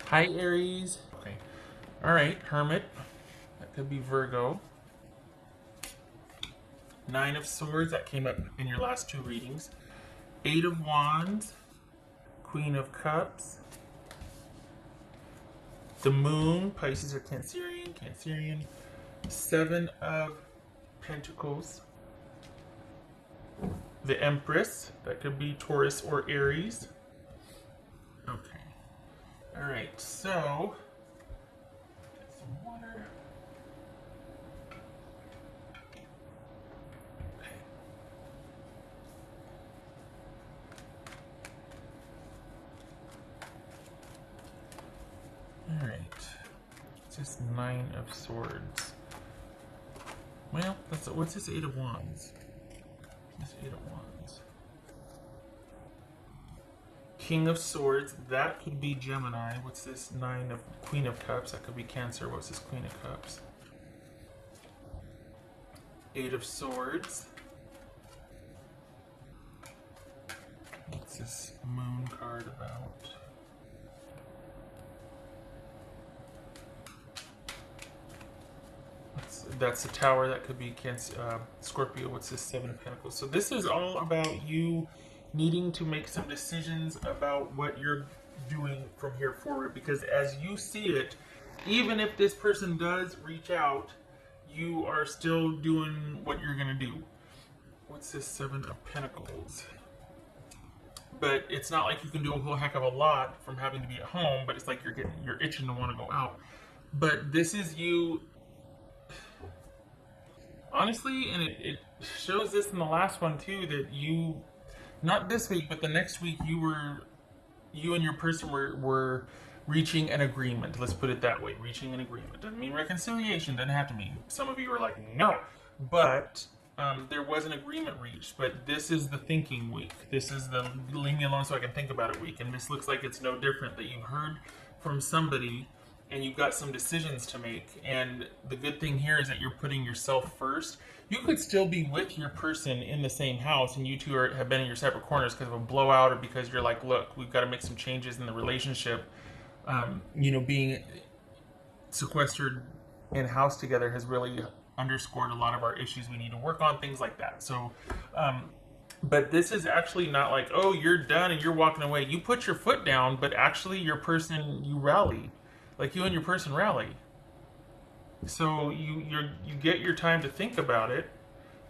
Hi, Aries. Okay. All right, Hermit. That could be Virgo. Nine of Swords. That came up in your last two readings. Eight of Wands. Queen of Cups. The Moon. Pisces or Cancerian. Cancerian. Seven of Pentacles. The Empress. That could be Taurus or Aries. Okay. All right. So, get some water. Okay. All right. It's just Nine of Swords. Well, what's this Eight of Wands? This Eight of Wands. King of Swords, that could be Gemini. What's this Nine of Queen of Cups? That could be Cancer. What's this Queen of Cups? Eight of Swords. What's this Moon card about? That's the Tower. That could be Cancer, Scorpio. What's this Seven of Pentacles? So this is all about you needing to make some decisions about what you're doing from here forward, because as you see it, even if this person does reach out, you are still doing what you're going to do. What's this Seven of Pentacles? But it's not like you can do a whole heck of a lot from having to be at home, but it's like you're itching to want to go out. But this is you, honestly, and it shows this in the last one too, that you, not this week, but the next week, you and your person were reaching an agreement. Let's put it that way. Reaching an agreement doesn't mean reconciliation. Doesn't have to mean. Some of you are like, no, but there was an agreement reached. But this is the thinking week. This is the leave me alone so I can think about it week. And this looks like it's no different. That you've heard from somebody and you've got some decisions to make. And the good thing here is that you're putting yourself first. You could still be with your person in the same house, and you two have been in your separate corners because of a blowout, or because you're like, look, we've got to make some changes in the relationship. Being sequestered in house together has really underscored a lot of our issues we need to work on, things like that. So, but this is actually not like, oh, you're done and you're walking away. You put your foot down, but actually your person, you rally. Like you and your person rally. So you get your time to think about it.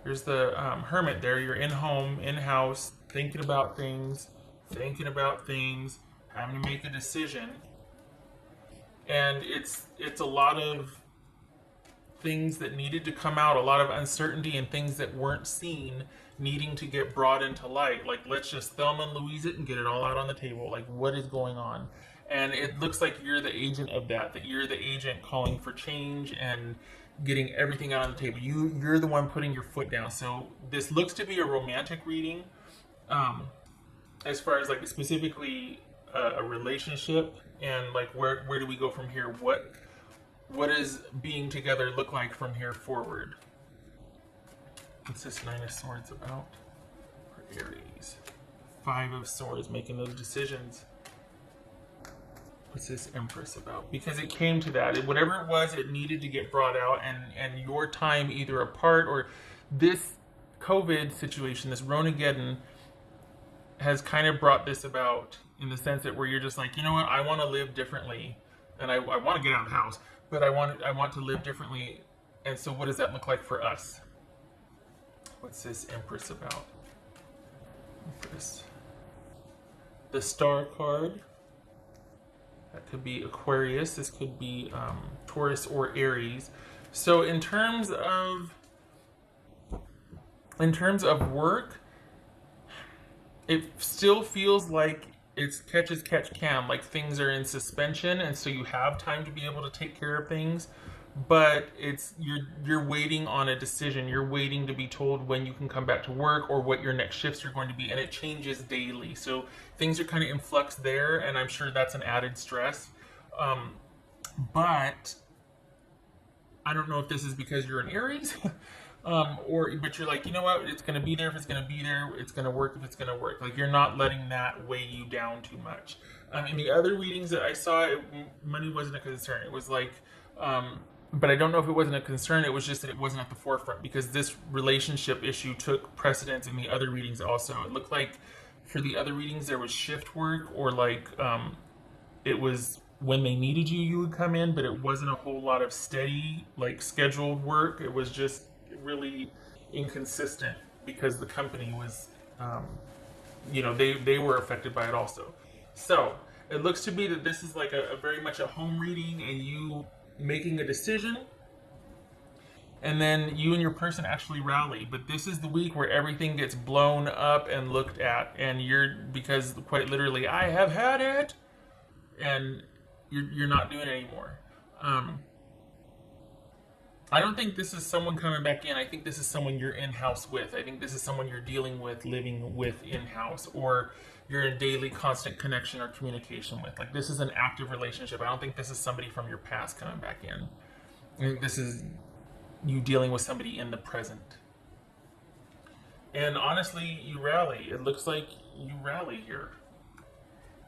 There's the Hermit there. You're in home, in house, thinking about things, having to make a decision. And it's a lot of things that needed to come out, a lot of uncertainty and things that weren't seen needing to get brought into light. Like, let's just Thelma and Louise it and get it all out on the table. Like, what is going on? And it looks like you're the agent of that you're the agent calling for change and getting everything out on the table. You're the one putting your foot down. So this looks to be a romantic reading, as far as like specifically a relationship, and like where do we go from here? What does being together look like from here forward? What's this Nine of Swords about for Aries? Five of Swords, making those decisions. What's this Empress about? Because it came to that. Whatever it was, it needed to get brought out, and your time either apart or this COVID situation, this Ronageddon, has kind of brought this about in the sense that where you're just like, you know what, I want to live differently, and I want to get out of the house, but I want to live differently, and so what does that look like for us? What's this Empress about? Empress. The Star card. That could be Aquarius. This could be Taurus or Aries. So in terms of work, it still feels like it's catch as catch can. Like things are in suspension, and so you have time to be able to take care of things. But you're waiting on a decision. You're waiting to be told when you can come back to work or what your next shifts are going to be, and it changes daily. So things are kind of in flux there, and I'm sure that's an added stress. But I don't know if this is because you're an Aries, But you're like, you know what, it's going to be there if it's going to be there, it's going to work if it's going to work. Like, you're not letting that weigh you down too much. In the other readings that I saw, money wasn't a concern. It was like, but I don't know if it wasn't a concern. It was just that it wasn't at the forefront because this relationship issue took precedence in the other readings also. It looked like for the other readings there was shift work, or like it was when they needed you, you would come in, but it wasn't a whole lot of steady, like scheduled work. It was just really inconsistent because the company was, they were affected by it also. So it looks to be that this is like a very much a home reading and you making a decision, and then you and your person actually rally. But this is the week where everything gets blown up and looked at, and because quite literally, I have had it, and you're not doing it anymore. I don't think this is someone coming back in. I think this is someone you're in-house with. I think this is someone you're dealing with, living with in-house, or you're in daily constant connection or communication with. Like, this is an active relationship. I don't think this is somebody from your past coming back in. I think this is you dealing with somebody in the present. And honestly, you rally. It looks like you rally here.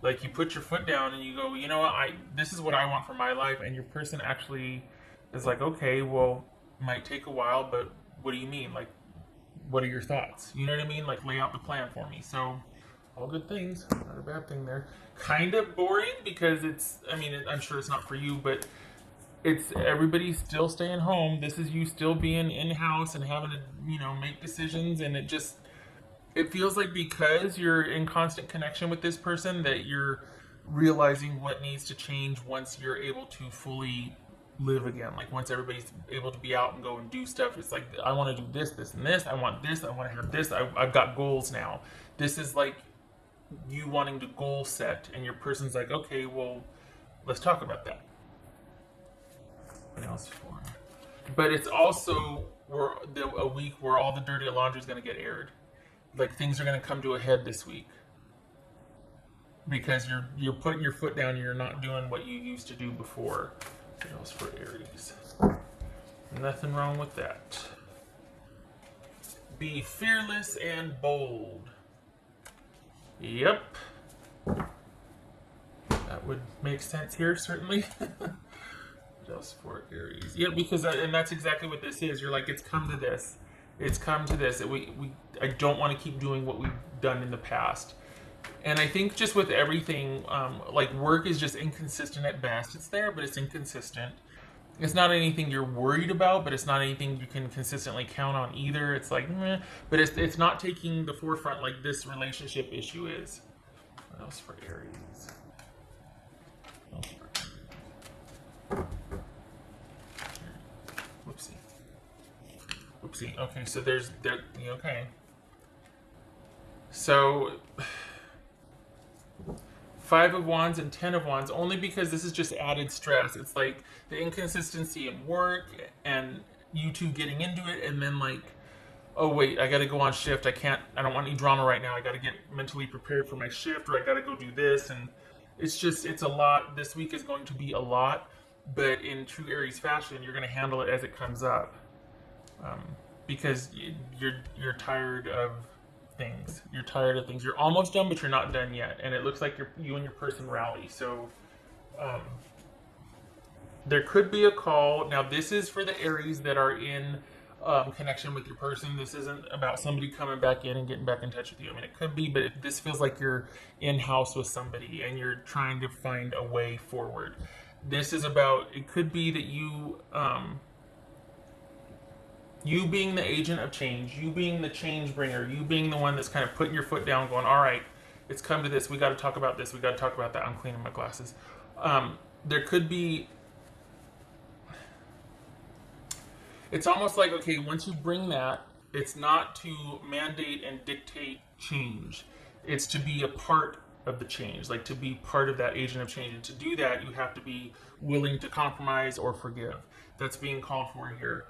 Like, you put your foot down and you go, you know what, this is what I want for my life. And your person actually is like, okay, well, it might take a while, but what do you mean? Like, what are your thoughts? You know what I mean? Like, lay out the plan for me. So, all good things. Not a bad thing there. Kind of boring because I'm sure it's not for you, but it's everybody still staying home. This is you still being in-house and having to, make decisions. And it feels like because you're in constant connection with this person that you're realizing what needs to change once you're able to fully live again. Like, once everybody's able to be out and go and do stuff, it's like, I want to do this, this, and this. I want this. I want to have this. I've got goals now. This is like you wanting to goal set, and your person's like, okay, well, let's talk about that. What else for? But it's also a week where all the dirty laundry is going to get aired. Like, things are going to come to a head this week because you're putting your foot down and you're not doing what you used to do before. What else for Aries? Nothing wrong with that. Be fearless and bold. Yep. That would make sense here, certainly. What else for Aries? Yeah, because and that's exactly what this is. You're like, it's come to this. It's come to this. I don't want to keep doing what we've done in the past. And I think just with everything, like, work is just inconsistent at best. It's there, but it's inconsistent. It's not anything you're worried about, but it's not anything you can consistently count on either. It's like, meh, but it's not taking the forefront like this relationship issue is. What else for Aries? Whoopsie. Okay, so there's that. Okay. So 5 of Wands and 10 of Wands, only because this is just added stress. It's like the inconsistency in work and you two getting into it, and then like, oh wait, I got to go on shift. I don't want any drama right now. I got to get mentally prepared for my shift, or I got to go do this, and it's a lot. This week is going to be a lot, but in true Aries fashion, you're going to handle it as it comes up. Because you're tired of things. You're tired of things. You're almost done, but you're not done yet. And it looks like you and your person rally. So there could be a call. Now, this is for the Aries that are in connection with your person. This isn't about somebody coming back in and getting back in touch with you. I mean, it could be, but this feels like you're in-house with somebody and you're trying to find a way forward. This is about, it could be that you being the agent of change, you being the change bringer, you being the one that's kind of putting your foot down going, all right, it's come to this, we got to talk about this, we got to talk about that. I'm cleaning my glasses. There could be, it's almost like, okay, once you bring that, it's not to mandate and dictate change. It's to be a part of the change, like to be part of that agent of change. And to do that, you have to be willing to compromise or forgive. That's being called for here.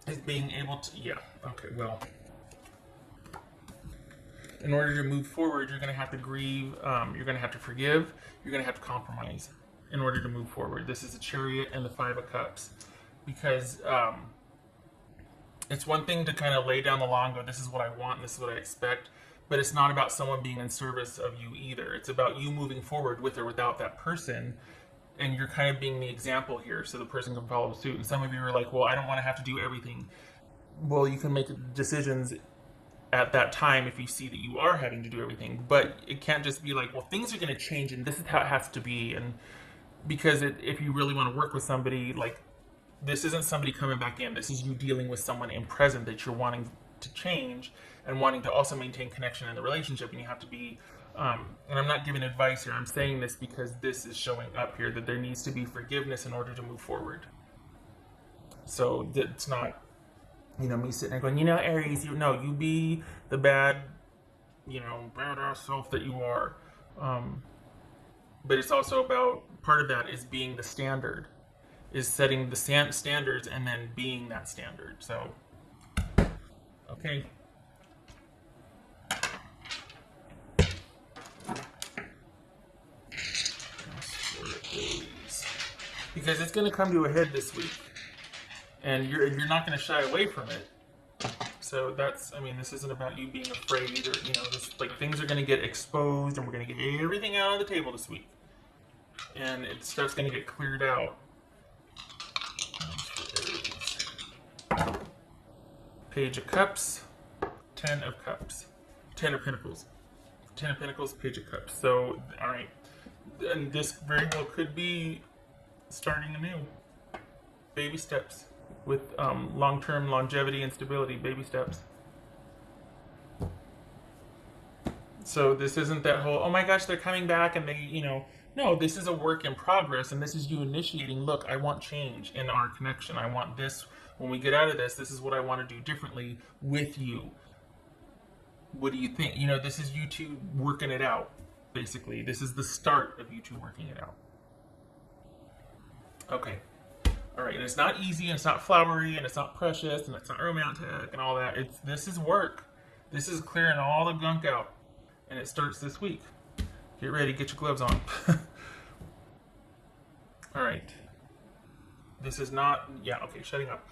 Is being able to, in order to move forward, you're going to have to grieve, you're going to have to forgive, you're going to have to compromise in order to move forward. This is the Chariot and the 5 of Cups, because It's one thing to kind of lay down the law and go, this is what I want, this is what I expect, but it's not about someone being in service of you either. It's about you moving forward with or without that person, and you're kind of being the example here so the person can follow suit. And some of you are like, well, I don't want to have to do everything. Well, you can make decisions at that time if you see that you are having to do everything, but it can't just be like, well, things are going to change and this is how it has to be. And because if you really want to work with somebody, like, this isn't somebody coming back in, this is you dealing with someone in present that you're wanting to change and wanting to also maintain connection in the relationship. And you have to be and I'm not giving advice here, I'm saying this because this is showing up here, that there needs to be forgiveness in order to move forward. So it's not, me sitting there going, Aries, you be the bad, badass self that you are. But it's also about, part of that is being the standard, is setting the standards and then being that standard. So, okay. Because it's going to come to a head this week. And you're not going to shy away from it. So that's, this isn't about you being afraid or, things are going to get exposed and we're going to get everything out on the table this week. And stuff's going to get cleared out. Page of Cups, 10 of Cups, 10 of Pentacles. 10 of Pentacles, Page of Cups. So, alright. And this very well could be starting anew. Baby steps. With long-term longevity and stability, baby steps. So this isn't that whole, oh my gosh, they're coming back and they, no, this is a work in progress, and this is you initiating, look, I want change in our connection. I want this, when we get out of this is what I want to do differently with you. What do you think? This is you two working it out, basically. This is the start of you two working it out. Okay. All right, and it's not easy, and it's not flowery, and it's not precious, and it's not romantic, and all that. This is work. This is clearing all the gunk out, and it starts this week. Get ready, get your gloves on. All right. This is not, okay, shutting up.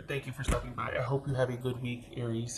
Thank you for stopping by. I hope you have a good week, Aries.